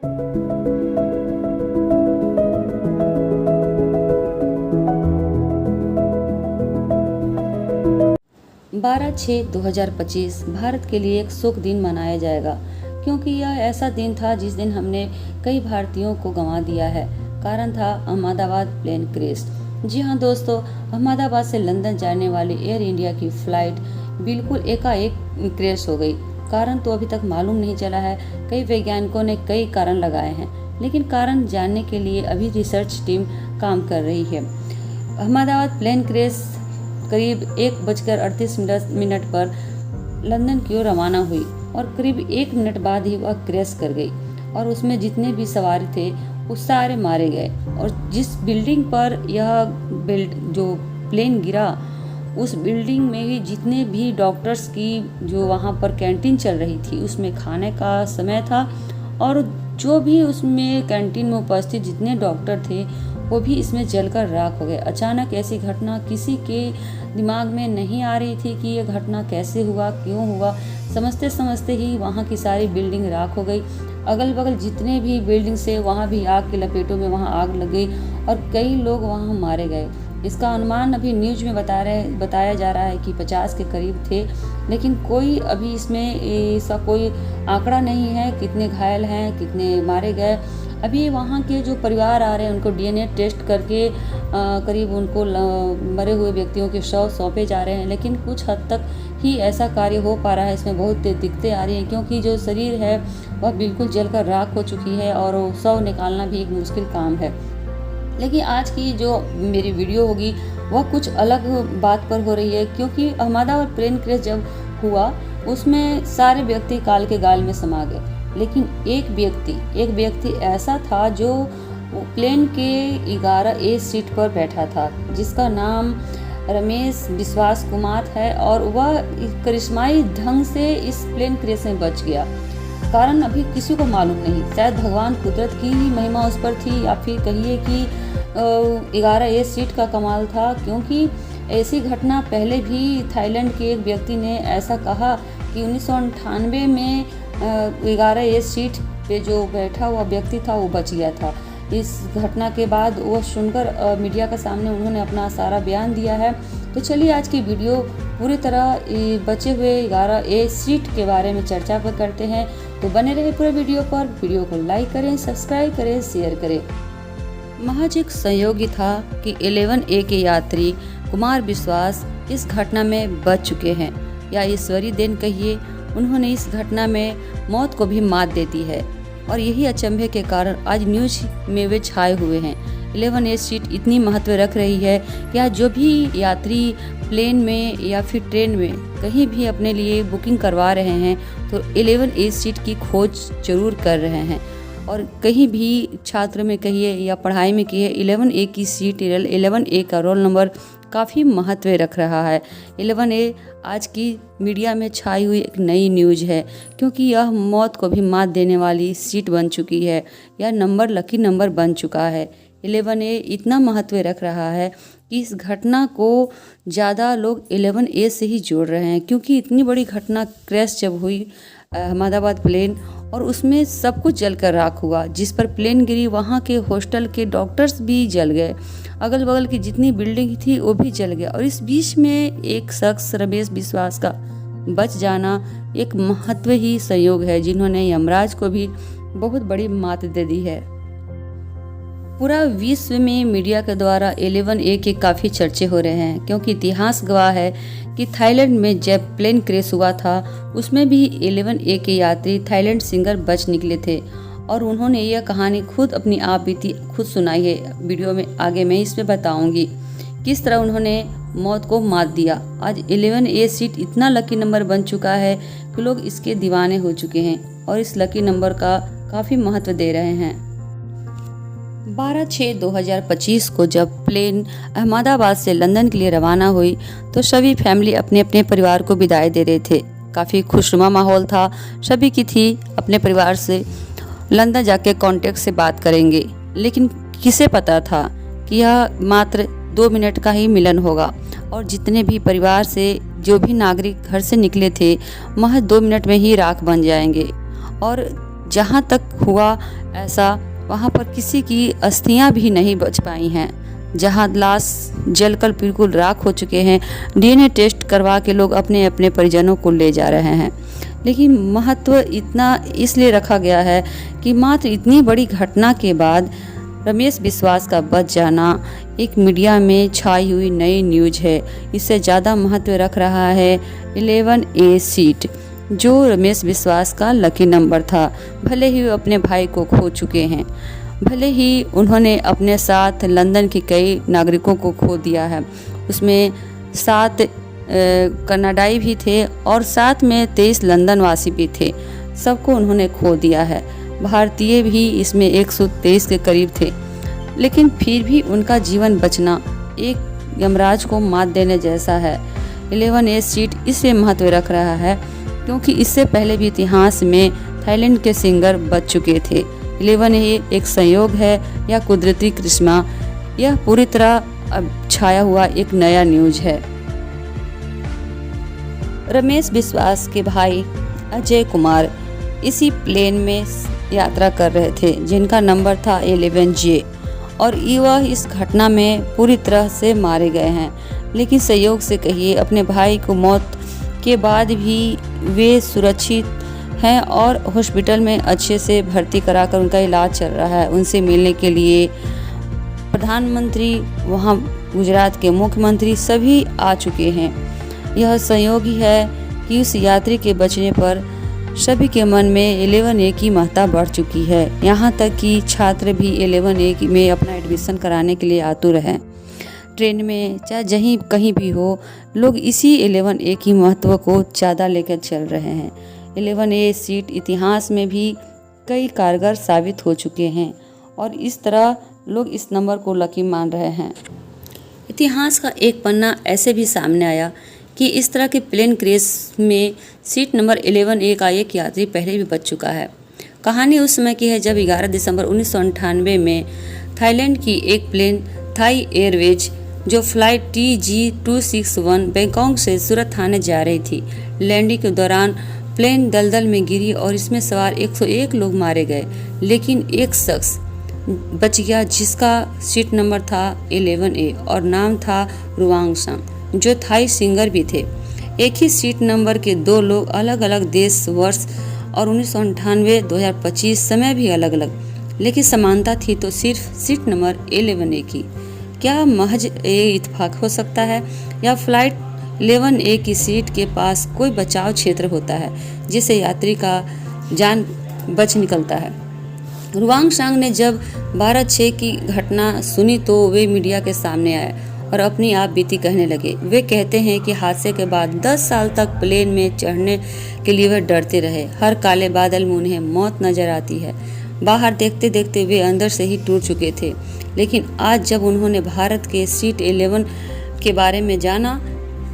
12/6/2025 भारत के लिए एक शोक दिन मनाया जाएगा, क्योंकि यह ऐसा दिन था जिस दिन हमने कई भारतीयों को गंवा दिया है। कारण था अहमदाबाद प्लेन क्रैश। जी हाँ दोस्तों, अहमदाबाद से लंदन जाने वाली एयर इंडिया की फ़्लाइट बिल्कुल एकाएक क्रैश हो गई। कारण तो अभी तक मालूम नहीं चला है। कई वैज्ञानिकों ने कई कारण लगाए हैं, लेकिन कारण जानने के लिए अभी रिसर्च टीम काम कर रही है। अहमदाबाद प्लेन क्रैश करीब 1:38 पर लंदन की ओर रवाना हुई और करीब 1 मिनट बाद ही वह क्रैश कर गई और उसमें जितने भी सवार थे वो सारे मारे गए। और जिस बिल्डिंग पर यह जो प्लेन गिरा, उस बिल्डिंग में ही जितने भी डॉक्टर्स की जो वहाँ पर कैंटीन चल रही थी उसमें खाने का समय था, और जो भी उसमें कैंटीन में उपस्थित जितने डॉक्टर थे वो भी इसमें जलकर राख हो गए। अचानक ऐसी घटना किसी के दिमाग में नहीं आ रही थी कि ये घटना कैसे हुआ, क्यों हुआ। समझते समझते ही वहाँ की सारी बिल्डिंग राख हो गई। अगल बगल जितने भी बिल्डिंग से वहाँ भी आग के लपेटों में वहाँ आग लग गई और कई लोग वहाँ मारे गए। इसका अनुमान अभी न्यूज में बताया जा रहा है कि 50 के करीब थे, लेकिन कोई अभी इसमें ऐसा कोई आंकड़ा नहीं है कितने घायल हैं, कितने मारे गए। अभी वहाँ के जो परिवार आ रहे हैं उनको डीएनए टेस्ट करके करीब उनको मरे हुए व्यक्तियों के शव सौंपे जा रहे हैं, लेकिन कुछ हद तक ही ऐसा कार्य हो पा रहा है। इसमें बहुत दिक्कतें आ रही हैं, क्योंकि जो शरीर है वह बिल्कुल जलकर राख हो चुकी है और शव निकालना भी एक मुश्किल काम है। लेकिन आज की जो मेरी वीडियो होगी वह कुछ अलग बात पर हो रही है, क्योंकि अहमदाबाद प्लेन क्रैश जब हुआ उसमें सारे व्यक्ति काल के गाल में समा गए, लेकिन एक व्यक्ति ऐसा था जो प्लेन के 11A सीट पर बैठा था, जिसका नाम रमेश विश्वास कुमार है, और वह करिश्माई ढंग से इस प्लेन क्रैश में बच गया। कारण अभी किसी को मालूम नहीं, शायद भगवान कुदरत की ही महिमा उस पर थी, या फिर कहिए कि 11A सीट का कमाल था। क्योंकि ऐसी घटना पहले भी थाईलैंड के एक व्यक्ति ने ऐसा कहा कि 1998 में 11A सीट पे जो बैठा हुआ व्यक्ति था वो बच गया था। इस घटना के बाद वो सुनकर मीडिया के सामने उन्होंने अपना सारा बयान दिया है। तो चलिए आज की वीडियो पूरी तरह बचे हुए 11A सीट के बारे में चर्चा पर करते हैं। तो बने रहे पूरे वीडियो पर। वीडियो को लाइक करें, सब्सक्राइब करें, शेयर करें। महज एक संयोग ही था कि 11A के यात्री कुमार विश्वास इस घटना में बच चुके हैं, या ईश्वरीय देन कहिए। उन्होंने इस घटना में मौत को भी मात देती है, और यही अचंभे के कारण आज न्यूज में वे छाए हुए हैं। 11A सीट इतनी महत्व रख रही है कि आज जो भी यात्री प्लेन में या फिर ट्रेन में कहीं भी अपने लिए बुकिंग करवा रहे हैं तो 11A सीट की खोज जरूर कर रहे हैं। और कहीं भी छात्र में कहिए या पढ़ाई में कहिए 11A की सीट, 11A का रोल नंबर काफ़ी महत्व रख रहा है। 11A आज की मीडिया में छाई हुई एक नई न्यूज़ है, क्योंकि यह मौत को भी मात देने वाली सीट बन चुकी है, यह नंबर लकी नंबर बन चुका है। 11A इतना महत्व रख रहा है कि इस घटना को ज़्यादा लोग 11A से ही जोड़ रहे हैं, क्योंकि इतनी बड़ी घटना क्रैश जब हुई अहमदाबाद प्लेन, और उसमें सब कुछ जलकर राख हुआ। जिस पर प्लेन गिरी वहाँ के हॉस्टल के डॉक्टर्स भी जल गए, अगल बगल की जितनी बिल्डिंग थी वो भी जल गया, और इस बीच में एक शख्स रमेश विश्वास का बच जाना एक महत्व ही संयोग है, जिन्होंने यमराज को भी बहुत बड़ी मात दे दी है। पूरा विश्व में मीडिया के द्वारा 11A के काफ़ी चर्चे हो रहे हैं, क्योंकि इतिहास गवाह है कि थाईलैंड में जब प्लेन क्रैश हुआ था उसमें भी 11A के यात्री थाईलैंड सिंगर बच निकले थे, और उन्होंने यह कहानी खुद अपनी आप बीती खुद सुनाई है। वीडियो में आगे मैं इसमें बताऊंगी किस तरह उन्होंने मौत को मात दिया। आज 11A सीट इतना लकी नंबर बन चुका है कि लोग इसके दीवाने हो चुके हैं और इस लकी नंबर का काफ़ी महत्व दे रहे हैं। 12/6/2025 को जब प्लेन अहमदाबाद से लंदन के लिए रवाना हुई तो सभी फैमिली अपने अपने परिवार को विदाई दे रहे थे। काफ़ी खुशनुमा माहौल था, सभी की थी अपने परिवार से लंदन जाके कांटेक्ट से बात करेंगे, लेकिन किसे पता था कि यह मात्र 2 मिनट का ही मिलन होगा, और जितने भी परिवार से जो भी नागरिक घर से निकले थे महज 2 मिनट में ही राख बन जाएंगे। और जहाँ तक हुआ ऐसा, वहाँ पर किसी की अस्थियाँ भी नहीं बच पाई हैं। जहाँ लाश जलकर बिल्कुल राख हो चुके हैं, डीएनए टेस्ट करवा के लोग अपने अपने परिजनों को ले जा रहे हैं। लेकिन महत्व इतना इसलिए रखा गया है कि मात्र इतनी बड़ी घटना के बाद रमेश बिस्वास का बच जाना एक मीडिया में छाई हुई नई न्यूज है। इससे ज़्यादा महत्व रख रहा है 11A सीट, जो रमेश बिस्वास का लकी नंबर था। भले ही वो अपने भाई को खो चुके हैं, भले ही उन्होंने अपने साथ लंदन के कई नागरिकों को खो दिया है, उसमें 7 कनाडाई भी थे और साथ में 23 लंदन वासी भी थे। सबको उन्होंने खो दिया है। भारतीय भी इसमें 123 के करीब थे, लेकिन फिर भी उनका जीवन बचना एक यमराज को मात देने जैसा है। 11A सीट इसलिए महत्व रख रहा है क्योंकि इससे पहले भी इतिहास में थाईलैंड के सिंगर बच चुके थे। 11A एक संयोग है या कुदरती करिश्मा, यह पूरी तरह अब छाया हुआ एक नया न्यूज है। रमेश बिस्वास के भाई अजय कुमार इसी प्लेन में यात्रा कर रहे थे जिनका नंबर था 11J, और वह इस घटना में पूरी तरह से मारे गए हैं। लेकिन संयोग से कहिए अपने भाई को मौत के बाद भी वे सुरक्षित हैं और हॉस्पिटल में अच्छे से भर्ती कराकर उनका इलाज चल रहा है। उनसे मिलने के लिए प्रधानमंत्री, वहाँ गुजरात के मुख्यमंत्री सभी आ चुके हैं। यह संयोग ही है कि उस यात्री के बचने पर सभी के मन में 11A की महत्ता बढ़ चुकी है। यहाँ तक कि छात्र भी 11A में अपना एडमिशन कराने के लिए आतुर हैं। ट्रेन में चाहे जहीं कहीं भी हो, लोग इसी 11A की महत्व को ज़्यादा लेकर चल रहे हैं। 11A सीट इतिहास में भी कई कारगर साबित हो चुके हैं और इस तरह लोग इस नंबर को लकी मान रहे हैं। इतिहास का एक पन्ना ऐसे भी सामने आया कि इस तरह के प्लेन क्रैश में सीट नंबर 11A का एक यात्री पहले भी बच चुका है। कहानी उस समय की है जब 11 दिसंबर 1998 में थाईलैंड की एक प्लेन थाई एयरवेज जो फ्लाइट TG261 बैंकॉक से सूरत आने जा रही थी। लैंडिंग के दौरान प्लेन दलदल में गिरी और इसमें सवार 101 लोग मारे गए, लेकिन एक शख्स बच गया जिसका सीट नंबर था 11A और नाम था रुवांगसांग, जो थाई सिंगर भी थे। एक ही सीट नंबर के 2 लोग, अलग अलग देश, वर्ष और 1998, 2025 समय भी अलग अलग, लेकिन समानता थी तो सिर्फ सीट नंबर 11A की। क्या महज इत्तेफाक हो सकता है या फ्लाइट 11A की सीट के पास कोई बचाव क्षेत्र होता है जिससे यात्री का जान बच निकलता है? रुवांगसांग ने जब 12/6 की घटना सुनी तो वे मीडिया के सामने आए और अपनी आप बीती कहने लगे। वे कहते हैं कि हादसे के बाद 10 साल तक प्लेन में चढ़ने के लिए वे डरते रहे। हर काले बादल में उन्हें मौत नजर आती है। बाहर देखते देखते वे अंदर से ही टूट चुके थे, लेकिन आज जब उन्होंने भारत के सीट 11 के बारे में जाना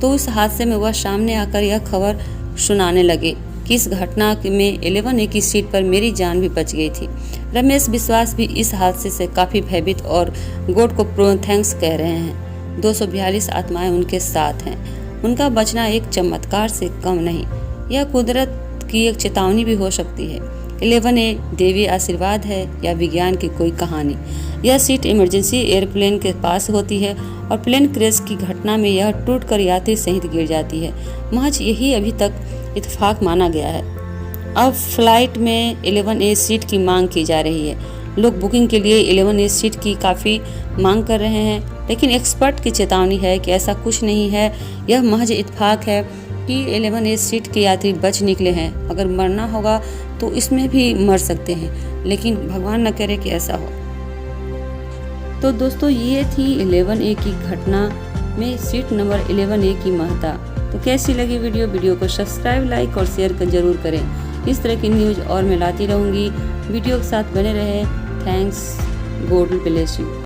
तो उस हादसे में वह सामने आकर यह खबर सुनाने लगे कि इस घटना में 11A की सीट पर मेरी जान भी बच गई थी। रमेश बिस्वास भी इस हादसे से काफ़ी भयभीत और गॉड को थैंक्स कह रहे हैं। 242 आत्माएं उनके साथ हैं। उनका बचना एक चमत्कार से कम नहीं, यह कुदरत की एक चेतावनी भी हो सकती है। 11A देवी आशीर्वाद है या विज्ञान की कोई कहानी। यह सीट इमरजेंसी एयरप्लेन के पास होती है और प्लेन क्रैश की घटना में यह टूटकर यात्री सहित गिर जाती है। महज यही अभी तक इत्तेफाक माना गया है। अब फ्लाइट में 11A सीट की मांग की जा रही है। लोग बुकिंग के लिए 11A सीट की काफ़ी मांग कर रहे हैं, लेकिन एक्सपर्ट की चेतावनी है कि ऐसा कुछ नहीं है। यह महज इत्तेफाक है कि 11A सीट के यात्री बच निकले हैं। अगर मरना होगा तो इसमें भी मर सकते हैं, लेकिन भगवान न करे कि ऐसा हो। तो दोस्तों, ये थी 11A की घटना में सीट नंबर 11A की महत्ता। तो कैसी लगी वीडियो को सब्सक्राइब, लाइक और शेयर कर जरूर करें। इस तरह की न्यूज़ और मैं लाती रहूँगी। वीडियो के साथ बने रहे। Thanks, God bless you.